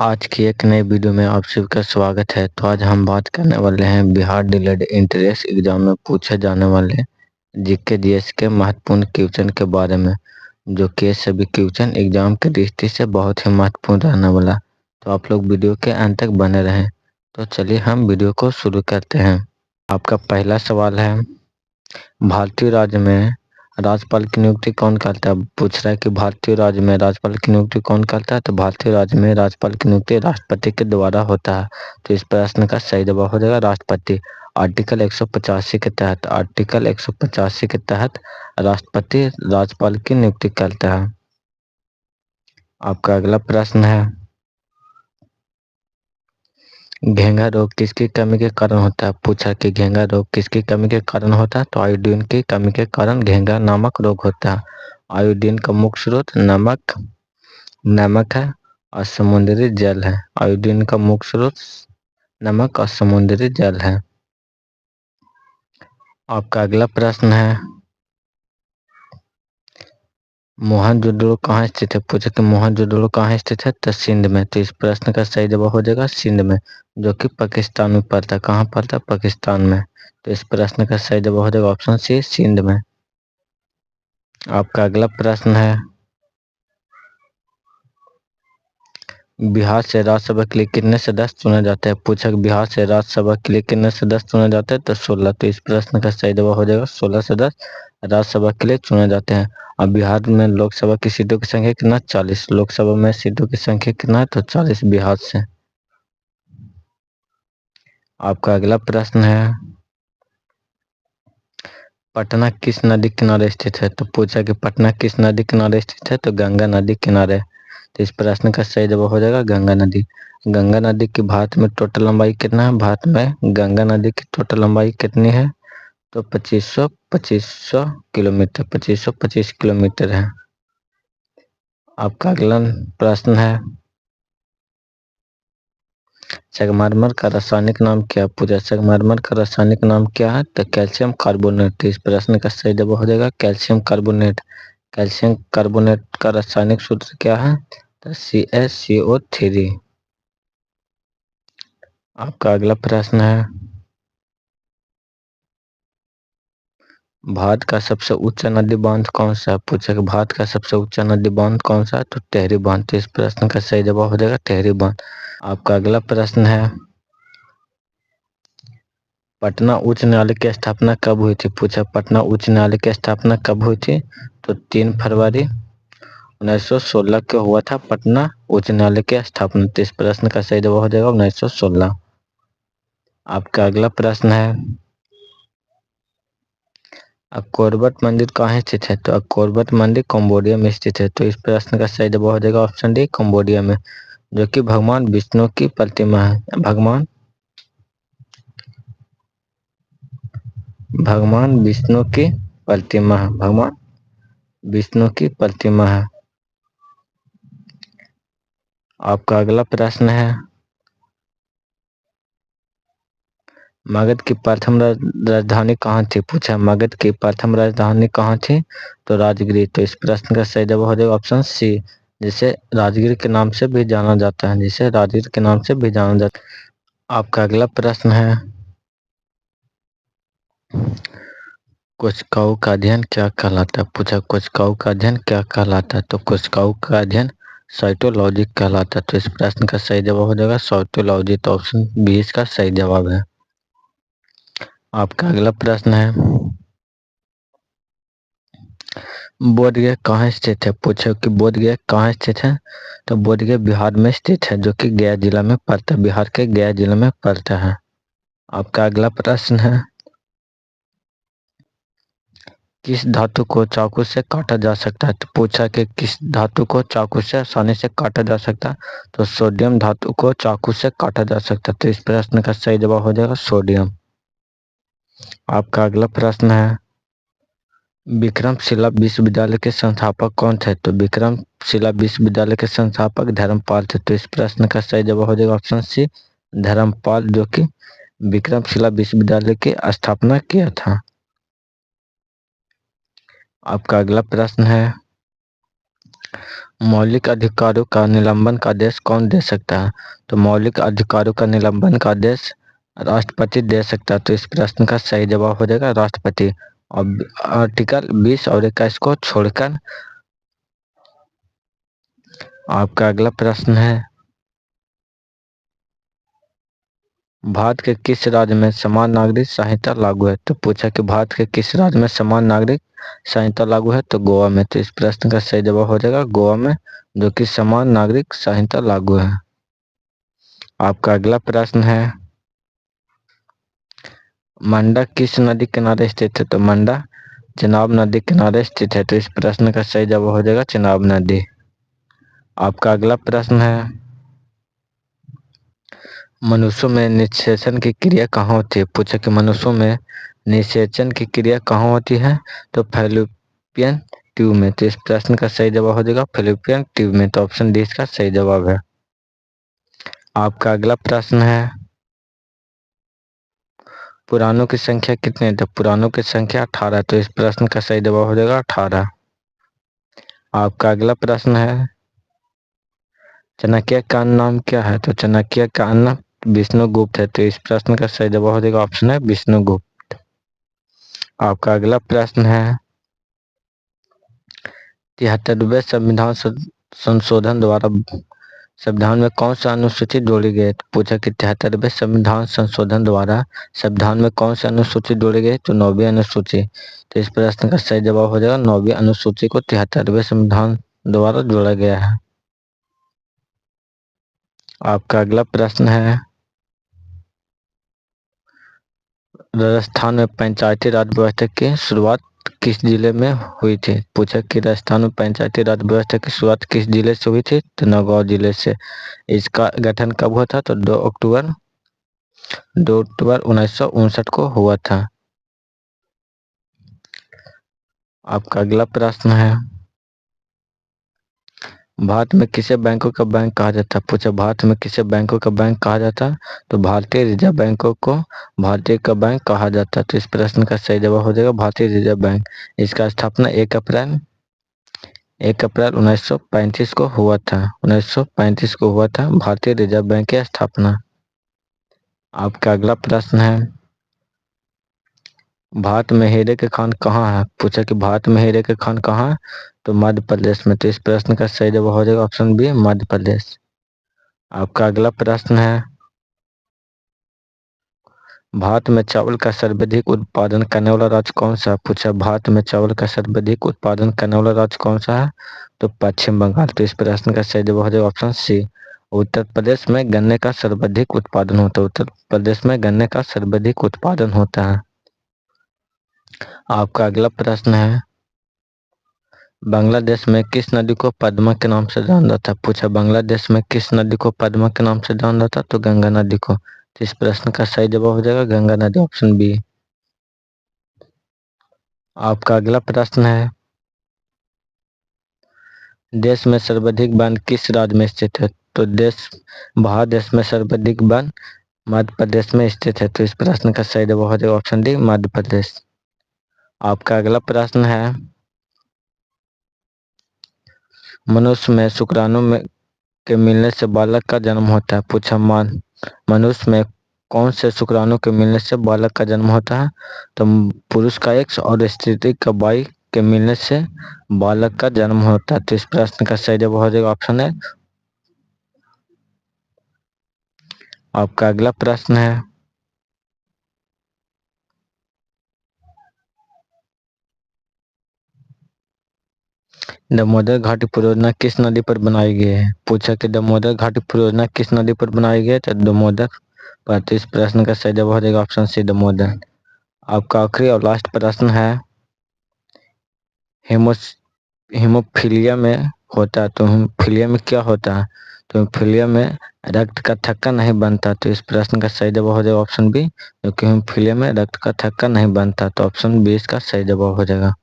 आज की एक नई वीडियो में आप सबका स्वागत है। तो आज हम बात करने वाले हैं बिहार डिलेड एंट्रेंस एग्जाम में पूछे जाने वाले जीके जीएस के महत्वपूर्ण क्वेश्चन के बारे में, जो कि सभी क्वेश्चन एग्जाम के दृष्टि से बहुत ही महत्वपूर्ण रहने वाला। तो आप लोग वीडियो के अंत तक बने रहें। तो चलिए हम वीडियो को शुरू करते हैं। आपका पहला सवाल है, भारतीय राज्य में राज्यपाल की नियुक्ति कौन करता है? पूछ रहा है कि भारतीय राज्य में राज्यपाल की नियुक्ति कौन करता है। तो भारतीय राज्य में राज्यपाल की नियुक्ति राष्ट्रपति के द्वारा होता है। तो इस प्रश्न का सही जवाब हो जाएगा राष्ट्रपति। आर्टिकल 185 के तहत राष्ट्रपति राज्यपाल की नियुक्ति करता है। आपका अगला प्रश्न है, घेंघा रोग किसकी कमी के कारण होता है? पूछा कि घेंघा रोग किसकी कमी के कारण होता है। तो आयोडीन की कमी के कारण घेंघा नामक रोग होता है। आयोडीन का मुख्य स्रोत नमक है और समुद्री जल है। आयोडीन का मुख्य स्रोत नमक और समुद्री जल है। आपका अगला प्रश्न है, मोहनजोदड़ो कहाँ स्थित है? पूछा कि मोहनजोदड़ो कहाँ स्थित है। तो सिंध में। तो इस प्रश्न का सही जवाब हो जाएगा सिंध में, जो कि पाकिस्तान में पड़ता है। कहाँ पड़ता है? पाकिस्तान में। तो इस प्रश्न का सही जवाब हो जाएगा ऑप्शन सी, सिंध में। आपका अगला प्रश्न है, बिहार से राज्यसभा के लिए कितने सदस्य चुने जाते हैं? पूछा कि बिहार से राज्यसभा के लिए कितने सदस्य चुने जाते हैं। तो 16। तो इस प्रश्न का सही जवाब हो जाएगा 16 सदस्य राज्यसभा के लिए चुने जाते हैं। और बिहार में लोकसभा की सीटों की संख्या कितना? 40। लोकसभा में सीटों की संख्या कितना है? तो 40 बिहार से। आपका अगला प्रश्न है, पटना किस नदी किनारे स्थित है? तो पूछा कि पटना किस नदी किनारे स्थित है। तो गंगा नदी किनारे। तो इस प्रश्न का सही जवाब हो जाएगा गंगा नदी। गंगा नदी की भारत में टोटल लंबाई कितना है? भारत में गंगा नदी की टोटल लंबाई कितनी है? तो 2500 किलोमीटर, 2525 किलोमीटर है। आपका अगला प्रश्न है, संगमरमर का रासायनिक नाम क्या? पूछा संगमरमर का रासायनिक नाम क्या है? तो कैल्शियम कार्बोनेट। इस प्रश्न का सही जवाब हो जाएगा कैल्शियम कार्बोनेट। कैल्शियम कार्बोनेट का रासायनिक सूत्र क्या है? तो CaCO3। आपका अगला प्रश्न है, भारत का सबसे ऊंचा नदी बांध कौन सा है? पूछा कि भारत का सबसे ऊंचा नदी बांध कौन सा है? तो टेहरी बांध। तो इस प्रश्न का सही जवाब हो जाएगा टेहरी बांध। आपका अगला प्रश्न है, पटना उच्च न्यायालय की स्थापना कब हुई थी? पूछा पटना उच्च न्यायालय की स्थापना कब हुई थी? तो 3 फरवरी 1916 को हुआ था पटना उच्च न्यायालय की स्थापना। तो इस प्रश्न का सही जवाब हो जाएगा 1916। आपका अगला प्रश्न है, अकोरबट मंदिर कहाँ स्थित है? तो अकोरबट मंदिर कंबोडिया में स्थित है। तो इस प्रश्न का सही जवाब हो जाएगा ऑप्शन डी, कंबोडिया में, जो कि भगवान विष्णु की प्रतिमा है। भगवान विष्णु की प्रतिमा है। भगवान विष्णु की प्रतिमा है। आपका अगला प्रश्न है, मगध की प्रथम राजधानी कहाँ थी? पूछा मगध की प्रथम राजधानी कहाँ थी? तो राजगिरी। तो इस प्रश्न का सही जवाब हो जाएगा ऑप्शन सी, जिसे राजगिर के नाम से भी जाना जाता है, जिसे राजगिर के नाम से भी जाना जाता है। आपका अगला प्रश्न है, कोशिकाओं का अध्ययन क्या कहलाता है? पूछा कोशिकाओं का अध्ययन क्या कहलाता है? तो कोशिकाओं का अध्ययन साइटोलॉजी कहलाता है। तो इस प्रश्न का सही जवाब हो जाएगा साइटोलॉजी। तो ऑप्शन बी इसका सही जवाब है। आपका अगला प्रश्न है, बोध गया कहाँ स्थित है? पूछा कि बोध गया कहाँ स्थित है? तो बोध गया बिहार में स्थित है, जो कि गया जिला में पड़ता है। बिहार के गया जिला में पड़ता है। आपका अगला प्रश्न है, किस धातु को चाकू से काटा जा सकता है? तो पूछा कि किस धातु को चाकू से आसानी से काटा जा सकता है? तो सोडियम धातु को चाकू से काटा जा सकता है। तो इस प्रश्न का सही जवाब हो जाएगा सोडियम। आपका अगला प्रश्न है, विक्रमशिला विश्वविद्यालय के संस्थापक कौन थे? तो विक्रमशिला विश्वविद्यालय के संस्थापक धर्मपाल थे। तो इस प्रश्न का सही जवाब हो जाएगा ऑप्शन सी, धर्मपाल, जो कि विक्रमशिला विश्वविद्यालय की स्थापना किया था। आपका अगला प्रश्न है, मौलिक अधिकारों का निलंबन का आदेश कौन दे सकता है? तो मौलिक अधिकारों का निलंबन का आदेश राष्ट्रपति दे सकता है। तो इस प्रश्न का सही जवाब हो जाएगा राष्ट्रपति। और आर्टिकल 20 और 21 को छोड़कर आपका अगला प्रश्न है, भारत के किस राज्य में समान नागरिक संहिता लागू है? तो पूछा कि भारत के किस राज्य में समान नागरिक संहिता लागू है? तो गोवा में। तो इस प्रश्न का सही जवाब हो जाएगा गोवा में, जो कि समान नागरिक संहिता लागू है। आपका अगला प्रश्न है, मंडा किस नदी किनारे स्थित है? तो मंडा चेनाब नदी किनारे स्थित है। तो इस प्रश्न का सही जवाब हो जाएगा चेनाब नदी। आपका अगला प्रश्न है, मनुष्यों में निषेचन की क्रिया कहाँ होती है? पूछा कि मनुष्यों में निषेचन की क्रिया कहाँ होती है? तो फैलोपियन ट्यूब में। तो इस प्रश्न का सही जवाब हो जाएगा फैलोपियन ट्यूब में। तो ऑप्शन डी इसका सही जवाब है। आपका अगला प्रश्न है, पुराणों की संख्या कितनी है? तो पुराणों की संख्या 18। तो इस प्रश्न का सही जवाब हो जाएगा 18। आपका अगला प्रश्न है, चाणक्य का नाम क्या है? तो चाणक्य का नाम विष्णुगुप्त है। तो इस प्रश्न का सही जवाब हो जाएगा ऑप्शन है विष्णुगुप्त। आपका अगला प्रश्न है, 73वें संविधान संशोधन द्वारा संविधान में कौन सा अनुसूची जोड़ी गई? तो पूछा कि 73वें संविधान संशोधन द्वारा संविधान में कौन सी अनुसूची जोड़ी गई? तो 9वीं अनुसूची। तो इस प्रश्न का सही जवाब हो जाएगा 9वीं अनुसूची को 73वें संविधान द्वारा जोड़ा गया है। आपका अगला प्रश्न है, राजस्थान में पंचायती राज व्यवस्था की शुरुआत किस जिले में हुई थी? पूछा कि राजस्थान में पंचायती राज व्यवस्था की शुरुआत किस जिले से हुई थी? तो नागौर जिले से। इसका गठन कब हुआ था? तो 2 अक्टूबर 1959 को हुआ था। आपका अगला प्रश्न है, भारत में किसे बैंकों का बैंक कहा जाता है? पूछा भारत में किसे बैंकों का बैंक कहा जाता है? तो भारतीय रिजर्व बैंकों को भारतीय का बैंक कहा जाता है। तो इस प्रश्न का सही जवाब हो जाएगा भारतीय रिजर्व बैंक। इसका स्थापना 1 अप्रैल 1935 को हुआ था। 1935 को हुआ था भारतीय रिजर्व बैंक की स्थापना। आपका अगला प्रश्न है, भारत में हीरे के खान कहाँ है? पूछा कि भारत में हीरे के खान कहाँ है? तो मध्य प्रदेश में। तो इस प्रश्न का सही जवाब हो जाएगा ऑप्शन बी मध्य प्रदेश। आपका अगला प्रश्न है, भारत में चावल का सर्वाधिक उत्पादन करने वाला राज्य कौन सा है? पूछा भारत में चावल का सर्वाधिक उत्पादन करने वाला राज्य कौन सा है? तो पश्चिम बंगाल। तो इस प्रश्न का सही जवाब हो जाएगा ऑप्शन सी। उत्तर प्रदेश में गन्ने का सर्वाधिक उत्पादन होता है। उत्तर प्रदेश में गन्ने का सर्वाधिक उत्पादन होता है। आपका अगला प्रश्न है, बांग्लादेश में किस नदी को पद्मा के नाम से जाना जाता है? पूछा बांग्लादेश में किस नदी को पद्मा के नाम से जाना जाता है? तो गंगा नदी को। तो इस प्रश्न का सही जवाब हो जाएगा गंगा नदी, ऑप्शन बी। आपका अगला प्रश्न है, देश में सर्वाधिक वन किस राज्य में स्थित है? तो भारत देश में सर्वाधिक वन मध्य प्रदेश में स्थित है। तो इस प्रश्न का सही जवाब हो जाएगा ऑप्शन डी मध्य प्रदेश। आपका अगला प्रश्न है, मनुष्य में शुक्राणु में के मिलने से बालक का जन्म होता है। पूछा मनुष्य में कौन से शुक्राणु के मिलने से बालक का जन्म होता है? तो पुरुष का X और स्त्री का Y के मिलने से बालक का जन्म होता है। तो इस प्रश्न का सही जवाब हो जाएगा ऑप्शन है। आपका अगला प्रश्न है, दामोदर घाटी परियोजना किस नदी पर बनाई गई है? पूछा कि दामोदर घाटी परियोजना किस नदी पर बनाई गई है? तो दामोदर पर। तो इस प्रश्न का सही जवाब हो जाएगा ऑप्शन सी दामोदर। आपका आखिरी और लास्ट प्रश्न है, हेमोफीलिया में होता है। तो हेमोफीलिया में क्या होता है? तो हेमोफीलिया में रक्त का थक्का नहीं बनता। तो इस प्रश्न का सही जवाब हो जाएगा ऑप्शन बी, क्योंकि हेमोफीलिया में रक्त का थक्का नहीं बनता। तो ऑप्शन बी इसका सही जवाब हो जाएगा।